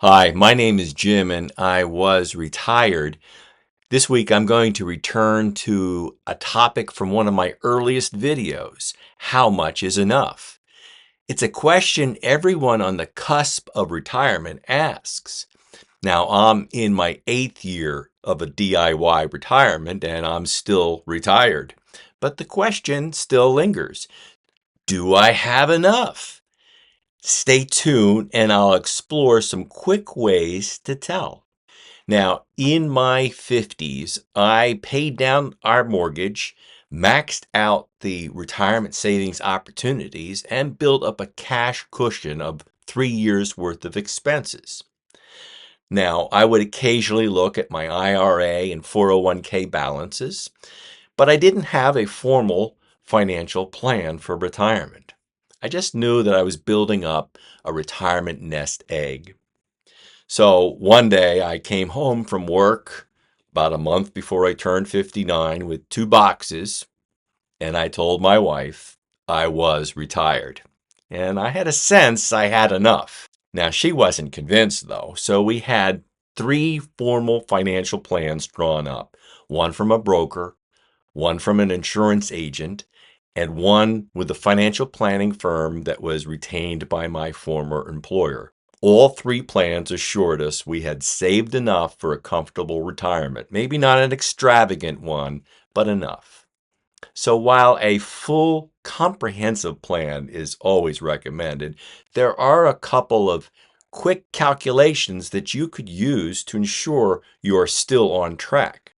Hi, my name is Jim and I was retired. This week I'm going to return to a topic from one of my earliest videos. How much is enough? It's a question everyone on the cusp of retirement asks. Now, I'm in my 8th year of a DIY retirement and I'm still retired. But the question still lingers. Do I have enough? Stay tuned and I'll explore some quick ways to tell. Now, in my 50s, I paid down our mortgage, maxed out the retirement savings opportunities, and built up a cash cushion of 3 years worth of expenses. Now, I would occasionally look at my IRA and 401k balances, but I didn't have a formal financial plan for retirement. I just knew that I was building up a retirement nest egg. So one day I came home from work about a month before I turned 59 with 2 boxes, and I told my wife I was retired. And I had a sense I had enough. Now, she wasn't convinced though, so we had 3 formal financial plans drawn up, one from a broker, one from an insurance agent, and one with a financial planning firm that was retained by my former employer. All 3 plans assured us we had saved enough for a comfortable retirement. Maybe not an extravagant one, but enough. So while a full comprehensive plan is always recommended, there are a couple of quick calculations that you could use to ensure you are still on track.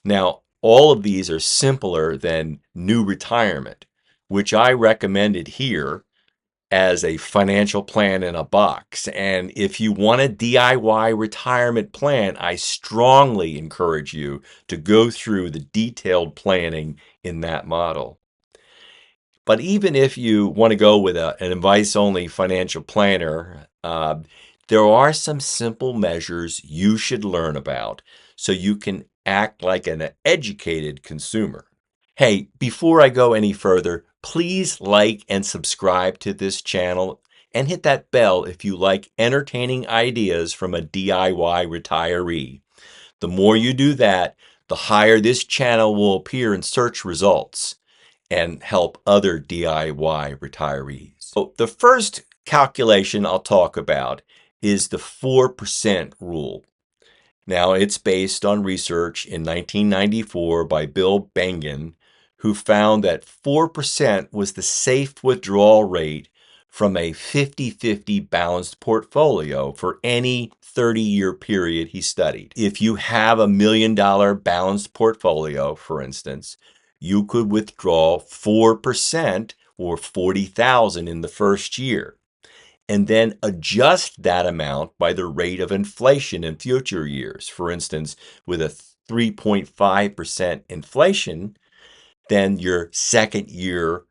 Now, all of these are simpler than new retirement, which I recommended here as a financial plan in a box. And if you want a DIY retirement plan, I strongly encourage you to go through the detailed planning in that model. But even if you want to go with an advice-only financial planner, there are some simple measures you should learn about so you can act like an educated consumer. Hey, before I go any further, please like and subscribe to this channel and hit that bell if you like entertaining ideas from a DIY retiree. The more you do that, the higher this channel will appear in search results and help other DIY retirees. So the first calculation I'll talk about is the 4% rule. Now, it's based on research in 1994 by Bill Bengen, who found that 4% was the safe withdrawal rate from a 50-50 balanced portfolio for any 30-year period he studied. If you have a $1 million balanced portfolio, for instance, you could withdraw 4% or 40,000 in the first year, and then adjust that amount by the rate of inflation in future years. For instance, with a 3.5% inflation, then your second year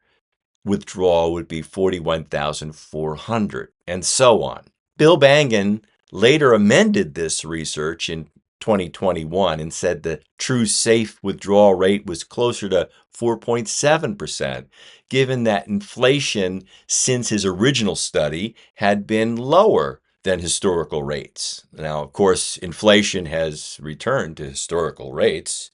withdrawal would be 41,400, and so on. Bill Bengen later amended this research in 2021 and said the true safe withdrawal rate was closer to 4.7%, given that inflation since his original study had been lower than historical rates. Now, of course, inflation has returned to historical rates.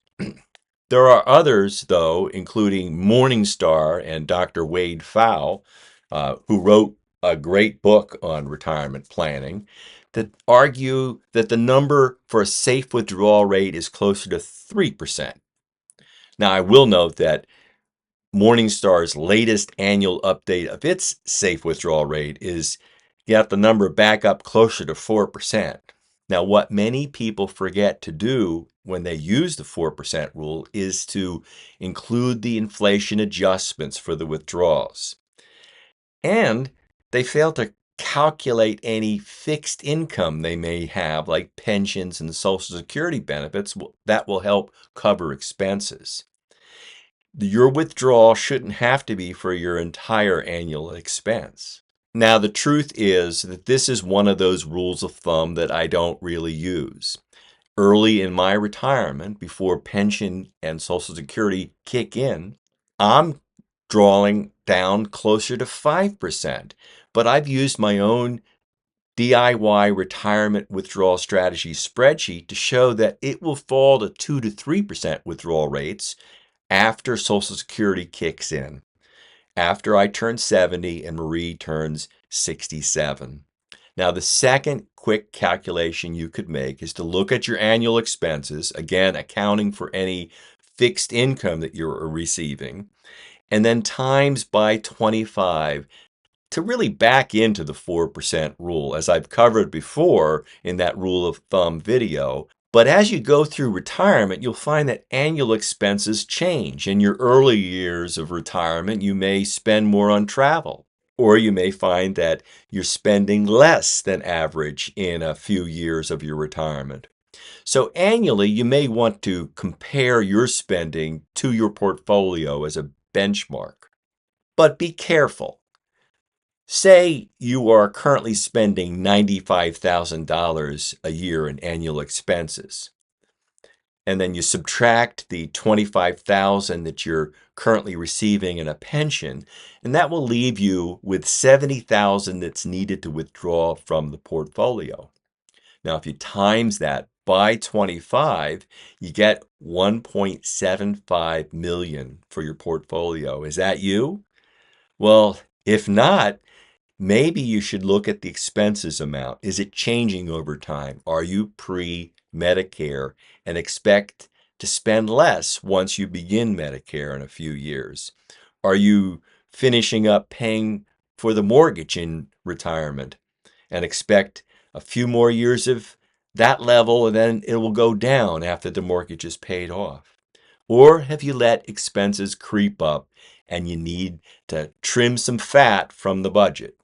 There are others, though, including Morningstar and Dr. Wade Pfau, who wrote a great book on retirement planning, that argue that the number for a safe withdrawal rate is closer to 3%. Now, I will note that Morningstar's latest annual update of its safe withdrawal rate is got the number back up closer to 4%. Now, what many people forget to do when they use the 4% rule is to include the inflation adjustments for the withdrawals. And they fail to calculate any fixed income they may have, like pensions and Social Security benefits, that will help cover expenses. Your withdrawal shouldn't have to be for your entire annual expense. Now, the truth is that this is one of those rules of thumb that I don't really use. Early in my retirement, before pension and Social Security kick in, I'm drawing down closer to 5%, but I've used my own DIY retirement withdrawal strategy spreadsheet to show that it will fall to 2 to 3% withdrawal rates after Social Security kicks in, after I turn 70 and Marie turns 67. Now, the second quick calculation you could make is to look at your annual expenses, again, accounting for any fixed income that you're receiving, and then times by 25 to really back into the 4% rule, as I've covered before in that rule of thumb video. But as you go through retirement, you'll find that annual expenses change. In your early years of retirement, you may spend more on travel, or you may find that you're spending less than average in a few years of your retirement. So annually, you may want to compare your spending to your portfolio as a benchmark. But be careful. Say you are currently spending $95,000 a year in annual expenses, and then you subtract the $25,000 that you're currently receiving in a pension, and that will leave you with $70,000 that's needed to withdraw from the portfolio. Now, if you times that by 25, you get $1.75 million for your portfolio. Is that you? Well, if not, maybe you should look at the expenses amount. Is it changing over time? Are you pre-Medicare and expect to spend less once you begin Medicare in a few years? Are you finishing up paying for the mortgage in retirement and expect a few more years of that level and then it will go down after the mortgage is paid off? Or have you let expenses creep up and you need to trim some fat from the budget?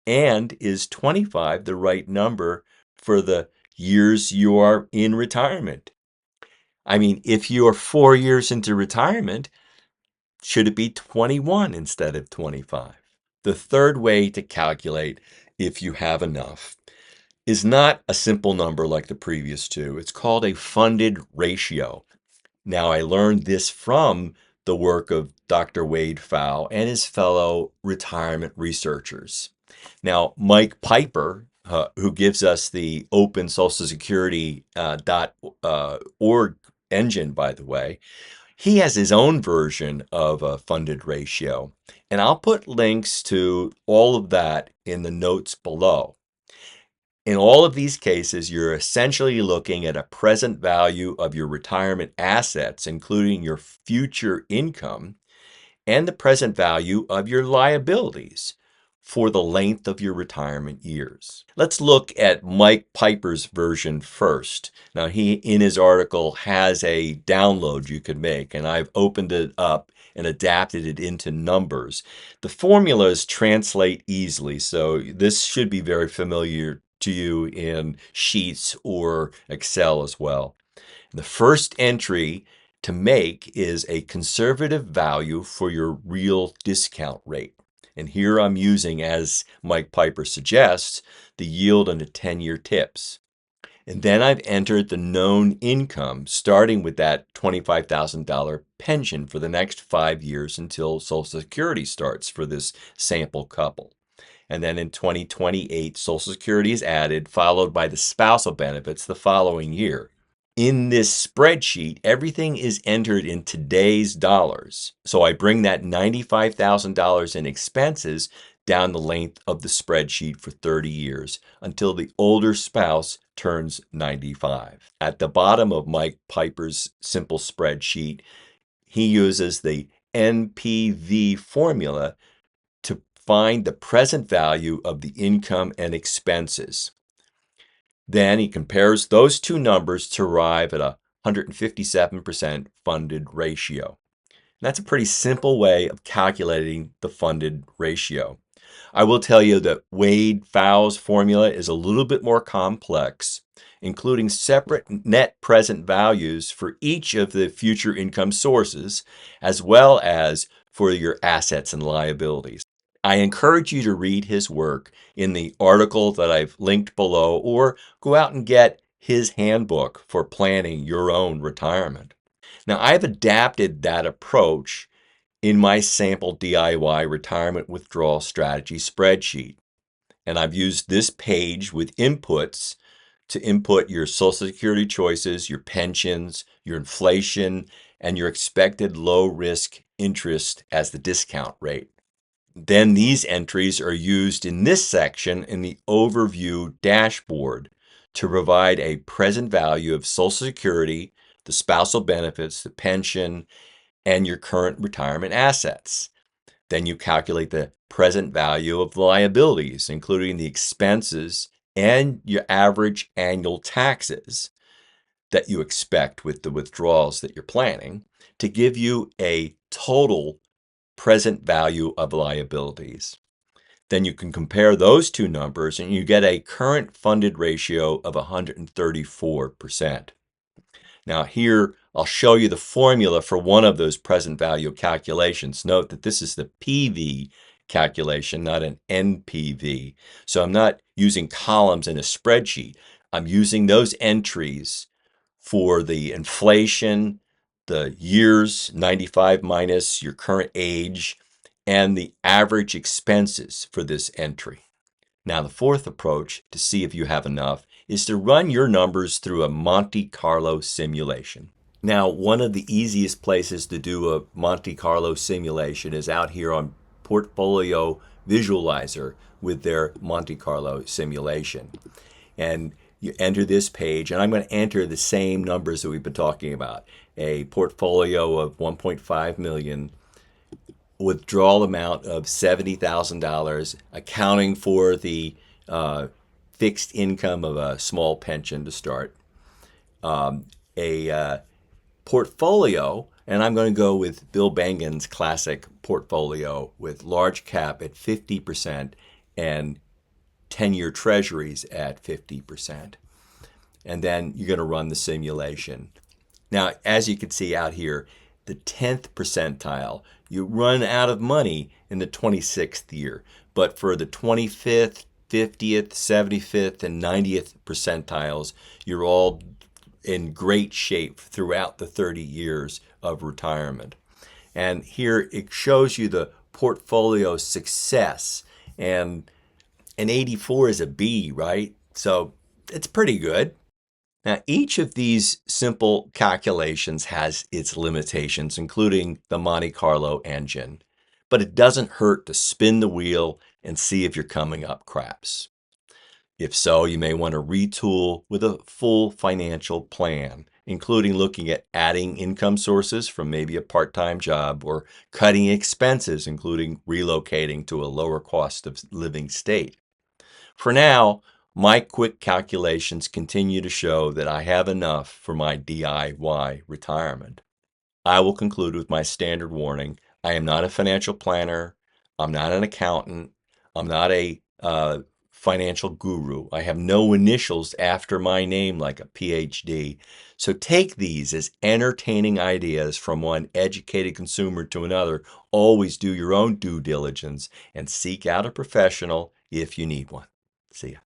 And is 25 the right number for the years you are in retirement? I mean, if you are 4 years into retirement, should it be 21 instead of 25? The third way to calculate if you have enough is not a simple number like the previous two. It's called a funded ratio. Now, I learned this from the work of Dr. Wade Pfau and his fellow retirement researchers. Now, Mike Piper, who gives us the open Social Security .org engine, by the way, he has his own version of a funded ratio. And I'll put links to all of that in the notes below. In all of these cases, you're essentially looking at a present value of your retirement assets, including your future income, and the present value of your liabilities for the length of your retirement years. Let's look at Mike Piper's version first. Now, he, in his article, has a download you could make, and I've opened it up and adapted it into numbers. The formulas translate easily, so this should be very familiar to you in Sheets or Excel as well. The first entry to make is a conservative value for your real discount rate. And here I'm using, as Mike Piper suggests, the yield on the 10-year TIPS. And then I've entered the known income, starting with that $25,000 pension for the next 5 years until Social Security starts for this sample couple. And then in 2028, Social Security is added, followed by the spousal benefits the following year. In this spreadsheet, everything is entered in today's dollars. So I bring that $95,000 in expenses down the length of the spreadsheet for 30 years until the older spouse turns 95. At the bottom of Mike Piper's simple spreadsheet, he uses the NPV formula to find the present value of the income and expenses. Then he compares those two numbers to arrive at a 157% funded ratio. And that's a pretty simple way of calculating the funded ratio. I will tell you that Wade Pfau's formula is a little bit more complex, including separate net present values for each of the future income sources, as well as for your assets and liabilities. I encourage you to read his work in the article that I've linked below, or go out and get his handbook for planning your own retirement. Now, I've adapted that approach in my sample DIY retirement withdrawal strategy spreadsheet. And I've used this page with inputs to input your Social Security choices, your pensions, your inflation, and your expected low-risk interest as the discount rate. Then these entries are used in this section in the overview dashboard to provide a present value of Social Security, the spousal benefits, the pension, and your current retirement assets. Then you calculate the present value of liabilities, including the expenses and your average annual taxes that you expect with the withdrawals that you're planning, to give you a total present value of liabilities. Then you can compare those two numbers and you get a current funded ratio of 134%. Now here, I'll show you the formula for one of those present value calculations. Note that this is the PV calculation, not an NPV. So I'm not using columns in a spreadsheet. I'm using those entries for the inflation, the years, 95 minus your current age, and the average expenses for this entry. Now, the fourth approach to see if you have enough is to run your numbers through a Monte Carlo simulation. Now, one of the easiest places to do a Monte Carlo simulation is out here on Portfolio Visualizer with their Monte Carlo simulation. And you enter this page, and I'm going to enter the same numbers that we've been talking about. A portfolio of 1.5 million, withdrawal amount of $70,000, accounting for the fixed income of a small pension to start. A portfolio, and I'm going to go with Bill Bengen's classic portfolio with large cap at 50% and 10-year treasuries at 50%. And then you're going to run the simulation. Now, as you can see out here, the 10th percentile, you run out of money in the 26th year. But for the 25th, 50th, 75th, and 90th percentiles, you're all in great shape throughout the 30 years of retirement. And here it shows you the portfolio success. And an 84 is a B, right? So it's pretty good. Now, each of these simple calculations has its limitations, including the Monte Carlo engine. But it doesn't hurt to spin the wheel and see if you're coming up craps. If so, you may want to retool with a full financial plan, including looking at adding income sources from maybe a part-time job or cutting expenses, including relocating to a lower cost of living state. For now, my quick calculations continue to show that I have enough for my DIY retirement. I will conclude with my standard warning. I am not a financial planner. I'm not an accountant. I'm not a financial guru. I have no initials after my name like a Ph.D. So take these as entertaining ideas from one educated consumer to another. Always do your own due diligence and seek out a professional if you need one. See ya.